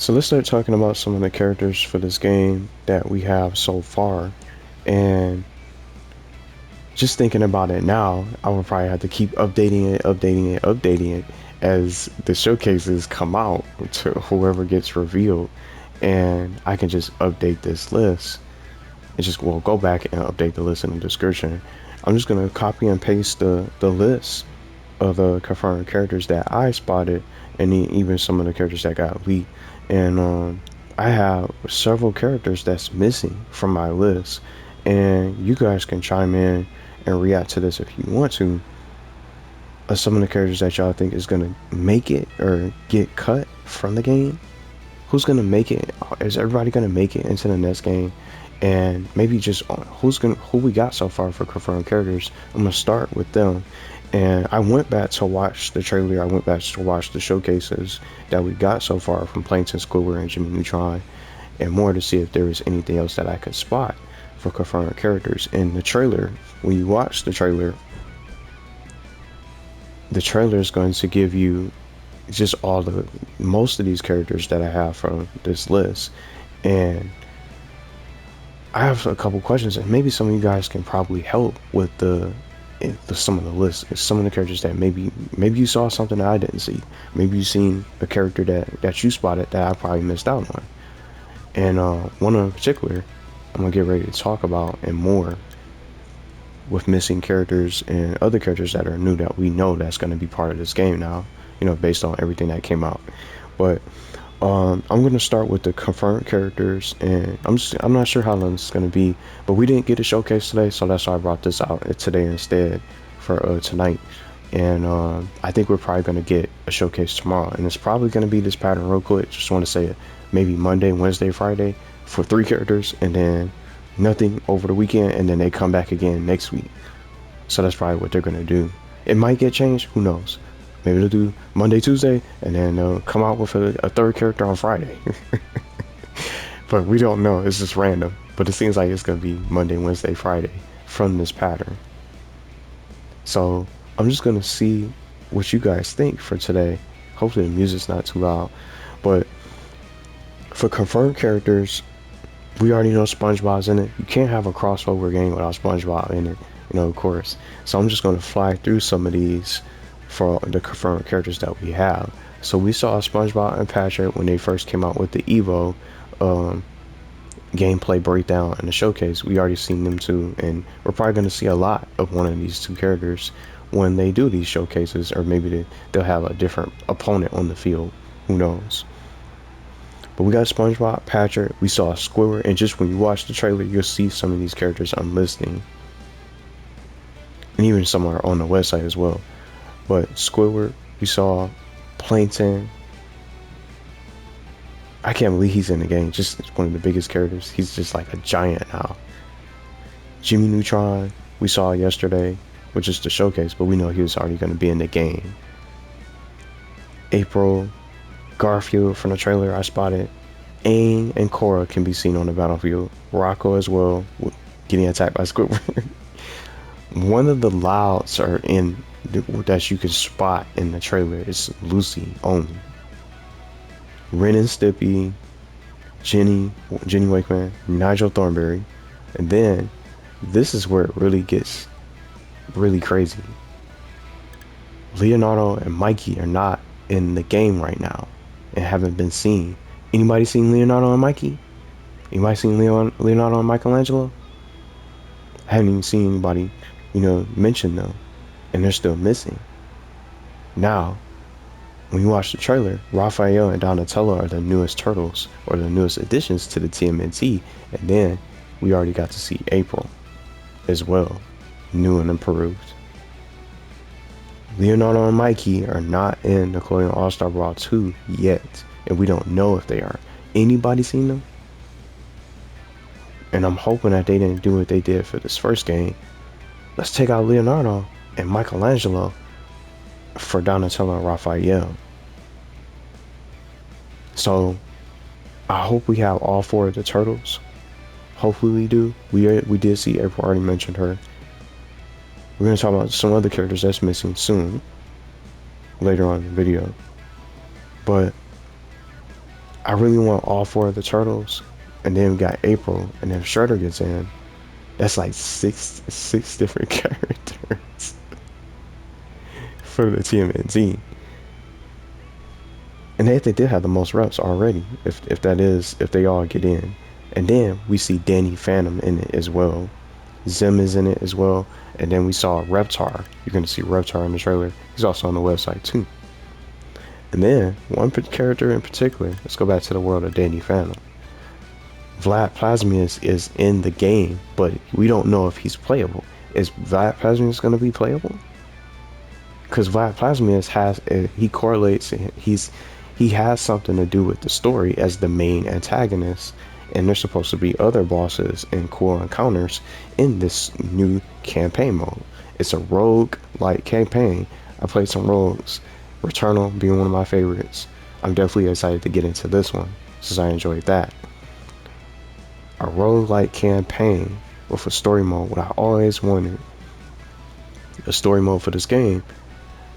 So let's start talking about some of the characters for this game that we have so far. And just thinking about it now, I would probably have to keep updating it as the showcases come out to whoever gets revealed. And I can just update this list and just, well, go back and update the list in the description. I'm just going to copy and paste the list of the confirmed characters that I spotted and even some of the characters that got leaked. And I have several characters that's missing from my list, and you guys can chime in and react to this if you want to. Some of the characters that y'all think is gonna make it or get cut from the game. Who's gonna make it? Is everybody gonna make it into the next game? And maybe just who we got so far for confirmed characters. I'm gonna start with them. And I went back to watch the trailer. I went back to watch the showcases that we got so far from Plankton, Squidward, and Jimmy Neutron, and more to see if there was anything else that I could spot for confirmed characters. In the trailer, when you watch the trailer is going to give you just most of these characters that I have from this list. And I have a couple questions, and maybe some of you guys can probably help with some of the lists, some of the characters that maybe you saw something that I didn't see. Maybe you seen a character that you spotted that I probably missed out on. And one in particular, I'm gonna get ready to talk about and more with missing characters and other characters that are new that we know that's gonna be part of this game now. You know, based on everything that came out. But I'm gonna start with the confirmed characters, and I'm not sure how long it's gonna be, but we didn't get a showcase today, so that's why I brought this out today instead for tonight. And I think we're probably gonna get a showcase tomorrow, and it's probably gonna be this pattern real quick. Just want to say it, maybe Monday, Wednesday, Friday for 3 characters, and then nothing over the weekend, and then they come back again next week. So that's probably what they're gonna do. It might get changed, who knows. Maybe they'll do Monday, Tuesday, and then they'll come out with a third character on Friday. But we don't know. It's just random. But it seems like it's going to be Monday, Wednesday, Friday from this pattern. So I'm just going to see what you guys think for today. Hopefully the music's not too loud. But for confirmed characters, we already know SpongeBob's in it. You can't have a crossover game without SpongeBob in it, of course. So I'm just going to fly through some of these for the confirmed characters that we have. So we saw SpongeBob and Patrick when they first came out with the Evo gameplay breakdown and the showcase. We already seen them too, and we're probably going to see a lot of one of these 2 characters when they do these showcases, or maybe they'll have a different opponent on the field. Who knows? But we got SpongeBob, Patrick, we saw Squidward, and just when you watch the trailer, you'll see some of these characters I'm listing, and even some are on the website as well. But Squidward, we saw Plankton. I can't believe he's in the game. Just one of the biggest characters. He's just like a giant now. Jimmy Neutron, we saw yesterday, which is the showcase, but we know he was already going to be in the game. April, Garfield from the trailer I spotted. Aang and Korra can be seen on the battlefield. Rocko as well, getting attacked by Squidward. One of the louds are in that you can spot in the trailer is Lucy only. Ren Stimpy, Jenny Wakeman, Nigel Thornberry, and then this is where it really gets really crazy. Leonardo and Mikey are not in the game right now and haven't been seen. Anybody seen Leonardo and Mikey? Anybody seen Leonardo and Michaelangelo? I haven't even seen anybody, mention them. And they're still missing. Now, when you watch the trailer, Raphael and Donatello are the newest turtles, or the newest additions to the TMNT, and then we already got to see April as well, new and improved. Leonardo and Mikey are not in Nickelodeon All-Star Brawl 2 yet, and we don't know if they are. Anybody seen them? And I'm hoping that they didn't do what they did for this first game. Let's take out Leonardo and Michaelangelo for Donatello and Raphael. So I hope we have all 4 of the turtles. Hopefully we do. We did see April, already mentioned her. We're going to talk about some other characters that's missing soon, later on in the video. But I really want all four of the turtles, and then we got April, and then if Shredder gets in, that's like six different characters for the TMNT. And they did have the most reps already, if they all get in. And then we see Danny Phantom in it as well. Zim is in it as well. And then we saw Reptar. You're going to see Reptar in the trailer. He's also on the website too. And then one character in particular, let's go back to the world of Danny Phantom. Vlad Plasmius is in the game, but we don't know if he's playable. Is Vlad Plasmius going to be playable? Because Vlad Plasmius he correlates, he has something to do with the story as the main antagonist, and there's supposed to be other bosses and cool encounters in this new campaign mode. It's a rogue-like campaign. I played some rogues, Returnal being one of my favorites. I'm definitely excited to get into this one since I enjoyed that. A rogue-like campaign with a story mode, what I always wanted. A story mode for this game.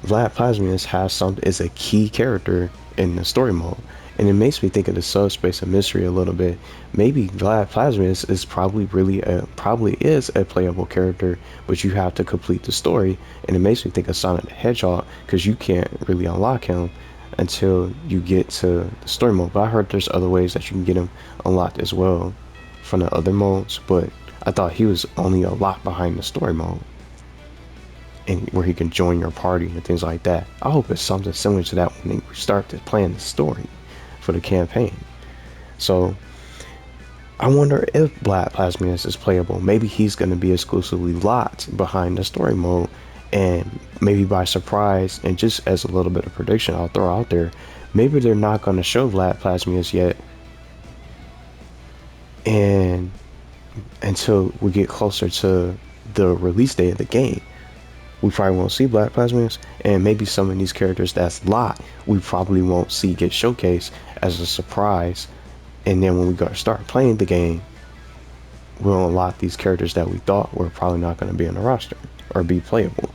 Vlad Plasmius is a key character in the story mode, and it makes me think of the subspace of mystery a little bit. Maybe Vlad Plasmius is probably is a playable character, but you have to complete the story. And it makes me think of Sonic the Hedgehog, because you can't really unlock him until you get to the story mode. But I heard there's other ways that you can get him unlocked as well from the other modes, but I thought he was only a lot behind the story mode, and where he can join your party and things like that. I hope it's something similar to that when they start to plan the story for the campaign. So I wonder if Vlad Plasmius is playable. Maybe he's going to be exclusively locked behind the story mode, and maybe by surprise, and just as a little bit of prediction I'll throw out there, maybe they're not going to show Vlad Plasmius yet, and until we get closer to the release date of the game. We probably won't see Vlad Plasmius, and maybe some of these characters that's locked, we probably won't see get showcased as a surprise. And then when we start playing the game, we'll unlock these characters that we thought were probably not going to be in the roster or be playable.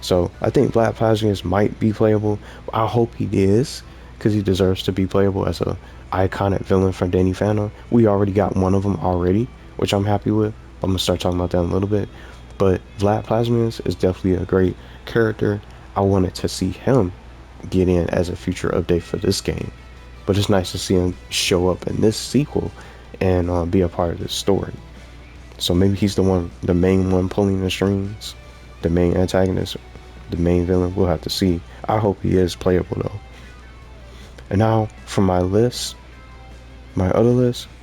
So I think Vlad Plasmius might be playable. I hope he is, because he deserves to be playable as a iconic villain from Danny Phantom. We already got one of them already, which I'm happy with. I'm gonna start talking about that in a little bit. But Vlad Plasmius is definitely a great character. I wanted to see him get in as a future update for this game, but it's nice to see him show up in this sequel and be a part of this story. So maybe he's the main one pulling the strings, the main antagonist, the main villain. We'll have to see. I hope he is playable though. And now for my other list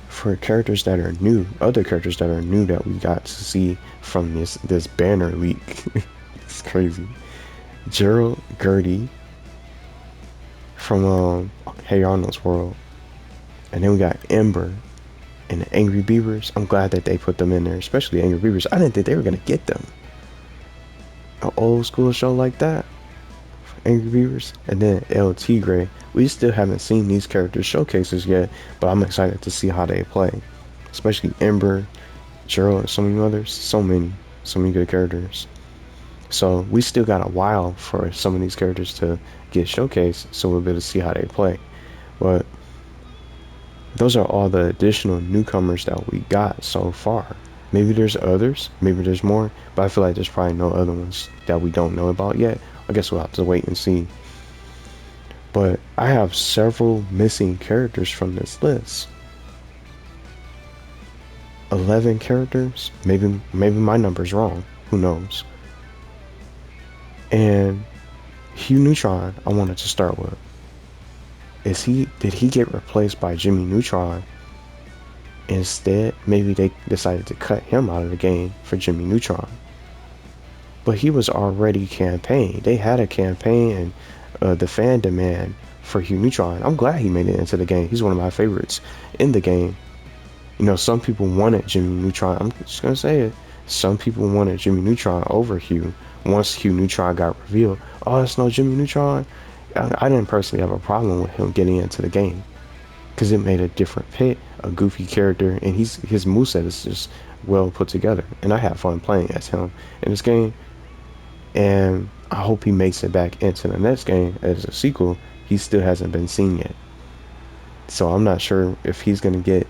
for characters that are new, other characters that are new that we got to see from this banner leak. It's crazy. Gerald, Gertie from Hey Arnold's World, and then we got Ember and the Angry Beavers. I'm glad that they put them in there, especially Angry Beavers. I didn't think they were gonna get them. An old school show like that, Angry Beavers. And then El Tigre. We still haven't seen these characters showcases yet, but I'm excited to see how they play, especially Ember, Gerald, and so many others. So many good characters. So we still got a while for some of these characters to get showcased, so we'll be able to see how they play. But those are all the additional newcomers that we got so far. Maybe there's others, maybe there's more, but I feel like there's probably no other ones that we don't know about yet. I guess we'll have to wait and see. But I have several missing characters from this list. 11 characters? Maybe my number's wrong. Who knows? And Hugh Neutron, I wanted to start with. Did he get replaced by Jimmy Neutron? Instead, maybe they decided to cut him out of the game for Jimmy Neutron. But he was already campaigned. They had a campaign and the fan demand for Hugh Neutron. I'm glad he made it into the game. He's one of my favorites in the game. You know, some people wanted Jimmy Neutron. I'm just gonna say it. Some people wanted Jimmy Neutron over Hugh. Once Hugh Neutron got revealed, oh, it's no Jimmy Neutron. I didn't personally have a problem with him getting into the game, because it made a different pick, a goofy character, and his moveset is just well put together. And I had fun playing as him in this game. And I hope he makes it back into the next game as a sequel. He still hasn't been seen yet. So I'm not sure if he's gonna get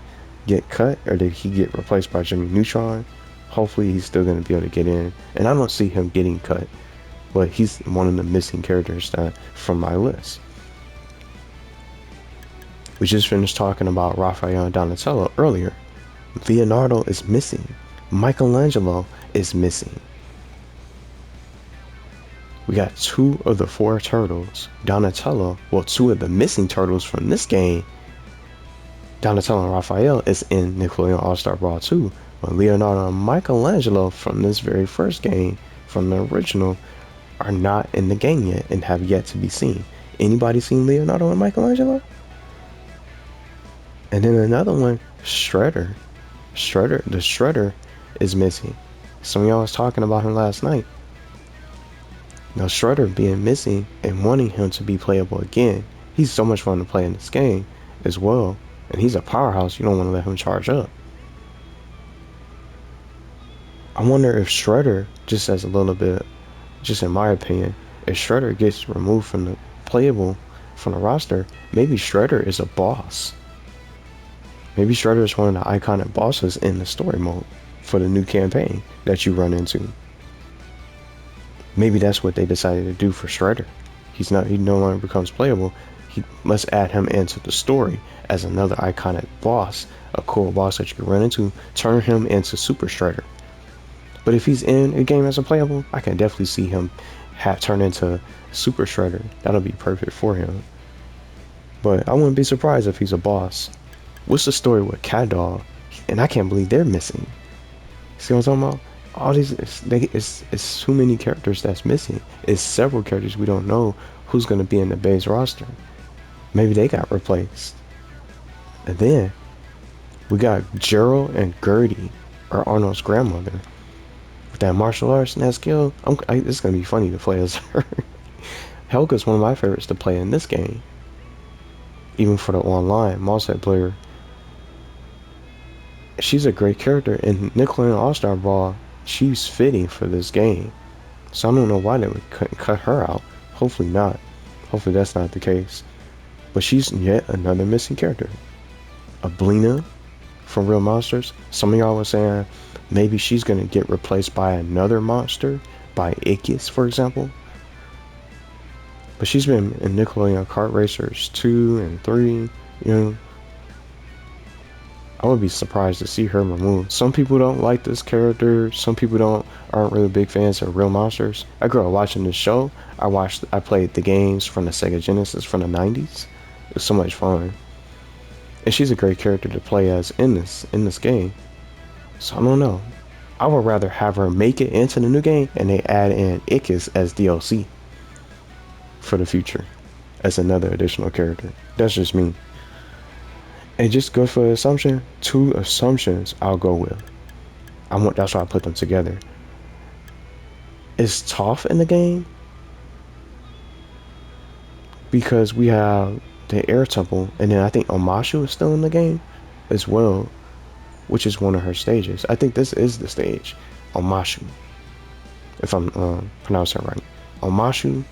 cut or did he get replaced by Jimmy Neutron. Hopefully he's still gonna be able to get in, and I don't see him getting cut, but he's one of the missing characters from my list. We just finished talking about Raphael and Donatello earlier. Leonardo is missing. Michaelangelo is missing. We got 2 of the 4 turtles. Donatello, well, 2 of the missing turtles from this game. Donatello and Raphael is in Nickelodeon All-Star Brawl 2. But Leonardo and Michaelangelo from this very first game, from the original, are not in the game yet and have yet to be seen. Anybody seen Leonardo and Michaelangelo? And then another one, Shredder. The Shredder is missing. Some of y'all was talking about him last night. Now Shredder being missing and wanting him to be playable again. He's so much fun to play in this game as well. And he's a powerhouse. You don't want to let him charge up. I wonder if Shredder, just as a little bit, just in my opinion, if Shredder gets removed from the playable from the roster, maybe Shredder is a boss. Maybe Shredder is one of the iconic bosses in the story mode for the new campaign that you run into. Maybe that's what they decided to do for Shredder. He no longer becomes playable. He must add him into the story as another iconic boss, a cool boss that you can run into, turn him into Super Shredder. But if he's in a game as a playable, I can definitely see him turn into Super Shredder. That'll be perfect for him. But I wouldn't be surprised if he's a boss. What's the story with Catdog? And I can't believe they're missing. See what I'm talking about? All these, it's too many characters that's missing. It's several characters we don't know who's going to be in the base roster. Maybe they got replaced. And then we got Gerald and Gertie, or Arnold's grandmother, with that martial arts and that skill. It's going to be funny to play as her. Helga's one of my favorites to play in this game, even for the online multiplayer. She's a great character in Nickelodeon All-Star Brawl. She's fitting for this game. So I don't know why they would cut her out. Hopefully not. Hopefully that's not the case. But she's yet another missing character. Oblina from Real Monsters. Some of y'all were saying maybe she's going to get replaced by another monster. By Ickis, for example. But she's been in Nickelodeon Kart Racers 2 and 3. You know, I would be surprised to see her removed. Some people don't like this character. Some people aren't really big fans of Real Monsters. I grew up watching this show. I played the games from the Sega Genesis from the 90s. It was so much fun. And she's a great character to play as in this game. So I don't know. I would rather have her make it into the new game and they add in Ickis as DLC for the future as another additional character. That's just me. And just go for assumption. 2 assumptions I'll go with. That's why I put them together. Is Toph in the game? Because we have the Air Temple, and then I think Omashu is still in the game as well, which is one of her stages. I think this is the stage, Omashu, if I'm pronouncing it right. Omashu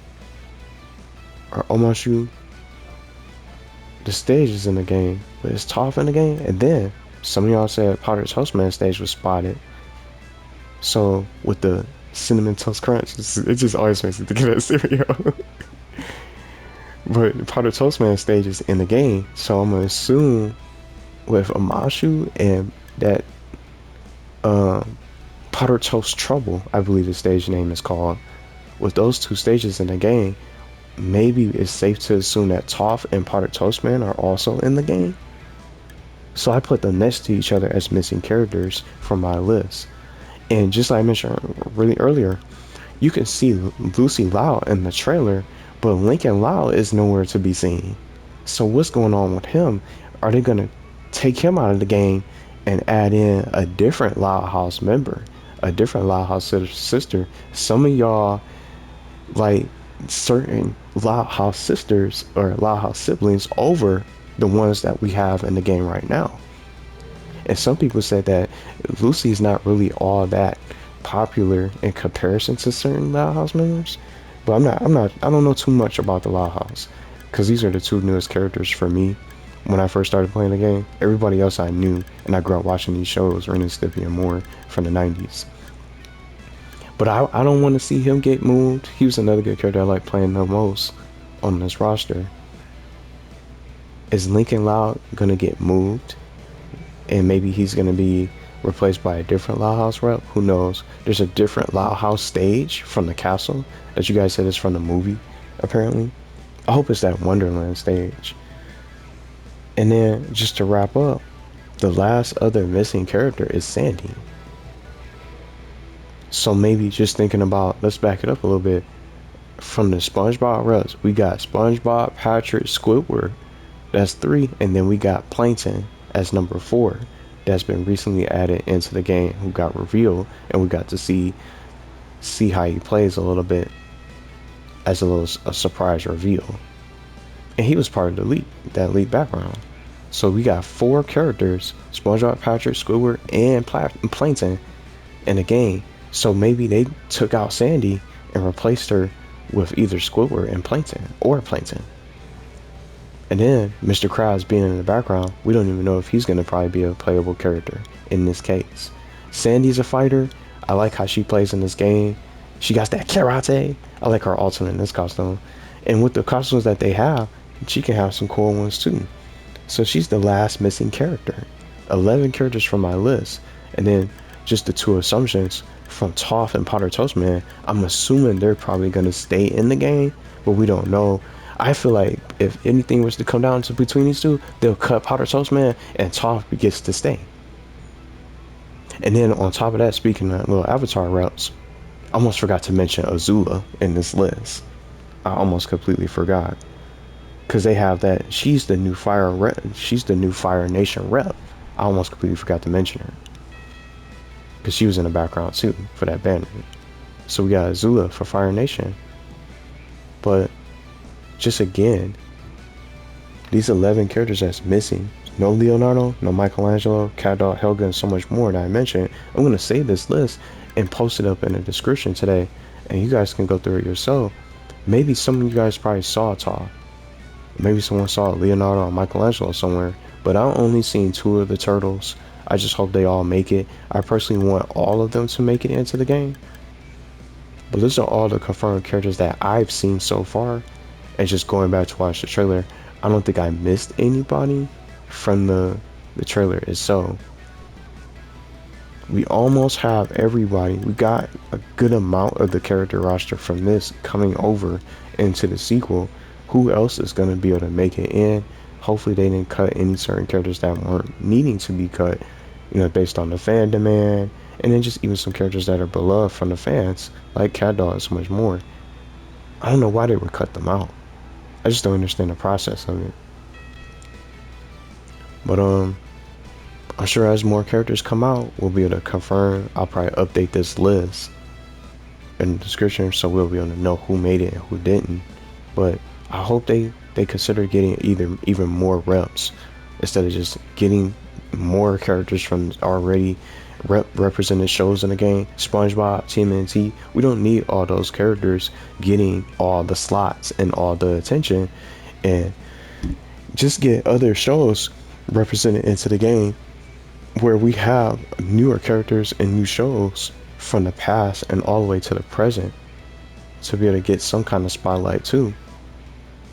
or Omashu. The stage is in the game, but it's Toph in the game. And then some of y'all said part of the Toastman stage was spotted. So with the Cinnamon Toast Crunch, it just always makes me think of that cereal. But part of the Toastman stage is in the game, so I'm gonna assume with Omashu and that Powder Toast Trouble, I believe the stage name is called. With those 2 stages in the game, maybe it's safe to assume that Toph and Powder Toastman are also in the game. So I put them next to each other as missing characters from my list. And just like I mentioned really earlier, you can see Lucy Lau in the trailer, but Lincoln Lau is nowhere to be seen. So what's going on with him? Are they going to take him out of the game and add in a different Loud House member, a different Loud House sister? Some of y'all like certain Loud House sisters or Loud House siblings over the ones that we have in the game right now. And some people said that Lucy's not really all that popular in comparison to certain Loud House members. But I don't know too much about the Loud House because these are the 2 newest characters for me. when I first started playing the game. Everybody else I knew, and I grew up watching these shows, Ren Stimpy and more, from the 90s. But I don't want to see him get moved. He was another good character I like playing the most on this roster. Is Lincoln Loud going to get moved? And maybe he's going to be replaced by a different Loud House rep? Who knows? There's a different Loud House stage from the castle that you guys said is from the movie, apparently. I hope it's that Wonderland stage. And then, just to wrap up, the last other missing character is Sandy. So maybe just thinking about, let's back it up a little bit. From the SpongeBob reps, we got SpongeBob, Patrick, Squidward. That's 3. And then we got Plankton as number 4. That's been recently added into the game, who got revealed. And we got to see how he plays a little bit as a surprise reveal. And he was part of the leak, that leak background. So we got 4 characters, SpongeBob, Patrick, Squidward, and Plankton in the game. So maybe they took out Sandy and replaced her with either Squidward and Plankton, or Plankton. And then Mr. Krabs being in the background, we don't even know if he's going to probably be a playable character in this case. Sandy's a fighter. I like how she plays in this game. She got that karate. I like her alternate in this costume. And with the costumes that they have, she can have some cool ones too. So she's the last missing character. 11 characters from my list. And then just the 2 assumptions from Toph and Potter Toastman. I'm assuming they're probably going to stay in the game, but we don't know. I feel like if anything was to come down to between these 2, they'll cut Potter Toastman and Toph gets to stay. And then on top of that, speaking of little Avatar reps, I almost forgot to mention Azula in this list. I almost completely forgot. Because they have that, she's the new Fire rep, she's the new Fire Nation rep. I almost completely forgot to mention her. Because she was in the background too, for that banner. So we got Azula for Fire Nation. But, just again, these 11 characters that's missing, no Leonardo, no Michaelangelo, Catdog, Helga, and so much more that I mentioned. I'm going to save this list and post it up in the description today, and you guys can go through it yourself. Maybe some of you guys probably saw Toph. Maybe someone saw Leonardo or Michaelangelo somewhere, but I've only seen 2 of the turtles. I just hope they all make it. I personally want all of them to make it into the game. But those are all the confirmed characters that I've seen so far. And just going back to watch the trailer, I don't think I missed anybody from the trailer itself. We almost have everybody. We got a good amount of the character roster from this coming over into the sequel. Who else is going to be able to make it in? Hopefully they didn't cut any certain characters that weren't needing to be cut, you know, based on the fan demand. And then just even some characters that are beloved from the fans, like Catdog and so much more. I don't know why they would cut them out. I just don't understand the process of it. But I'm sure as more characters come out, we'll be able to confirm. I'll probably update this list in the description so we'll be able to know who made it and who didn't. But I hope they consider getting even more reps instead of just getting more characters from already represented shows in the game. SpongeBob, TMNT, we don't need all those characters getting all the slots and all the attention, and just get other shows represented into the game where we have newer characters and new shows from the past and all the way to the present to be able to get some kind of spotlight too.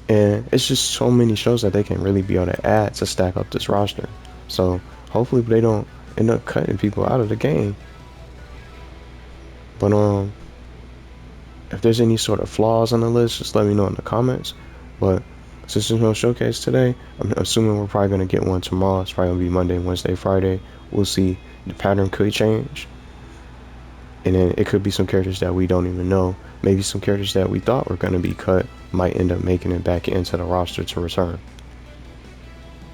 And it's just so many shows that they can really be able to add to stack up this roster. So hopefully they don't end up cutting people out of the game. But if there's any sort of flaws on the list, just let me know in the comments. But since there's no showcase today, I'm assuming we're probably going to get one tomorrow. It's probably going to be Monday, Wednesday, Friday. We'll see. The pattern could change. And then it could be some characters that we don't even know. Maybe some characters that we thought were going to be cut might end up making it back into the roster to return.